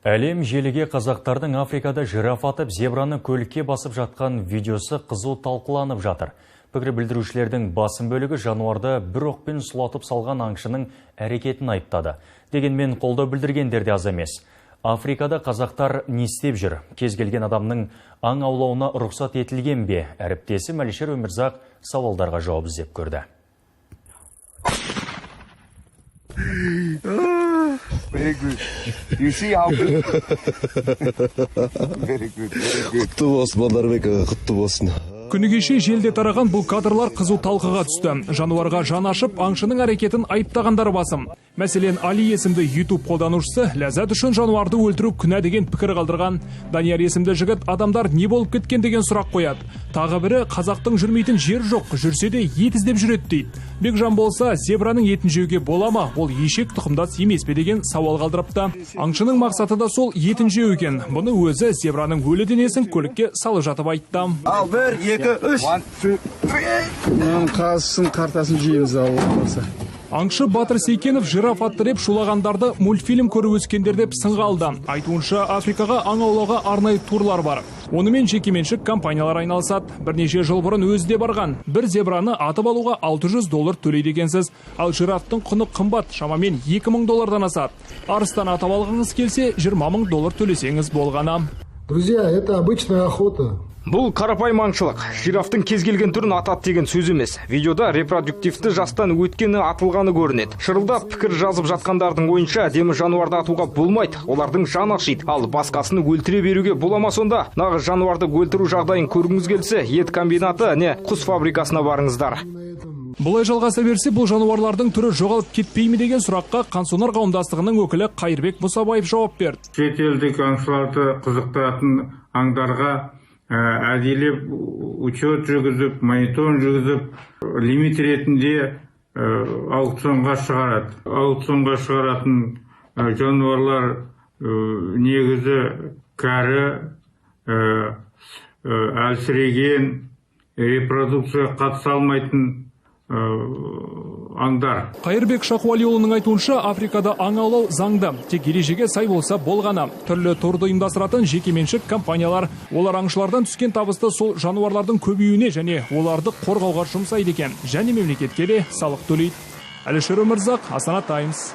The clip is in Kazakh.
Әлем желіге қазақтардың Африкада жираф атып, зебраны көлікке басып жатқан видеосы қызу талқыланып жатыр. Пікір білдірушілердің басым бөлігі жануарды бір оқпен сұлатып салған аңшының әрекетін айыптады. Дегенмен қолдау білдіргендер де аз емес. Африкада қазақтар не істеп жүр? Кез келген адамның аң аулауына рұқсат етілген бе? Әріптесім Әлішер Өмірзақ сауалдарға жауап іздеп көрді. Very good. You see how good? Very good. Құтты болсын, Балдарбек, құтты болсын. Күні кеше желде тараған бұл кадрлар қызу талқыға түсті. Жануарға жан ашып, аңшының әрекетін айыптағандар басым. Мәселен, Али есімді YouTube қолданушысы ләззат үшін жануарды өлтіру күнә деген пікір қалдырған. Данияр есімді жігіт адамдар не болып кеткен деген сұрақ қояды. Тағы бірі қазақтың жүрмейтін жер жоқ, жүрсе де ет іздеп жүреді дейді. Бекжан болса, зебраның етін жеуге бола ма? Ол ешек тұқымдас емес пе деген сауал қалдырыпты. Аңшының мақсаты да сол етін жеу екен. Бұны өзі зебраның өлі денесін көлікке салып жатып айтты. Ал, 1, 2, 3. 1, 2, 3. Қазысын қартасын жейміз алып. Аңшы Батыр Сейкенов жираф атты деп шулағандарды мультфильм көріп өскендер деп сынға алды. Айтуынша Африкаға аң аулауға арнайы турлар бар. Онымен жекеменшік компаниялар айналысады. Бірнеше жыл бұрын өзі де барған. Бір зебраны атып алуға $600 төлейді екенсіз. Ал жирафтың құны қымбат, шамамен $2000 асады. Арыстан атып алғыңыз келсе, $20,000 төлесеңіз болғаны. Друзья, это обычная охота. Бұл қарапайым аңшылық. Жирафтың кез келген түрін атады деген сөз емес. Видеода репродуктивті жастан өткені атылғаны көрінеді. Шырылдап пікір жазып жатқандардың ойынша әдемі жануарды атуға болмайды. Олардың жаны ашиды. Ал басқасыны өлтіре беруге бола ма сонда? Нағыз жануарды өлтіру жағдайын көргіңіз келсе, ет комбинаты не құс фабрикасына барыңыздар. Бұлай жалғаса берсе, бұл жануарлардың түрі жоғалып кетпей ме деген сұраққа Қансонар қауымдастығының өкілі Қайырбек Мұсабаев жауап берді. Шетелдік аңшыларды қызықтыратын аңдарға әдейілеп учет жүргізіп, монитор жүргізіп, лимит ретінде аукционға шығарады. Аукционға шығаратын жануарлар негізі кәрі, әлсіреген, репродукция қатыса алмайтын аңдар. Қайырбек Шақуалиұлының айтуынша, Африкада аң аулау заңды, тек ережеге сай болса болғаны. Түрлі турды ұйымдастыратын жекеменшік компаниялар, олар аңшылардан түскен табысты сол жануарлардың көбеюіне және оларды қорғауға жұмсайды екен. Және мемлекетке де салық төлейді. Әлішер Өмірзақ, Астана Таймс.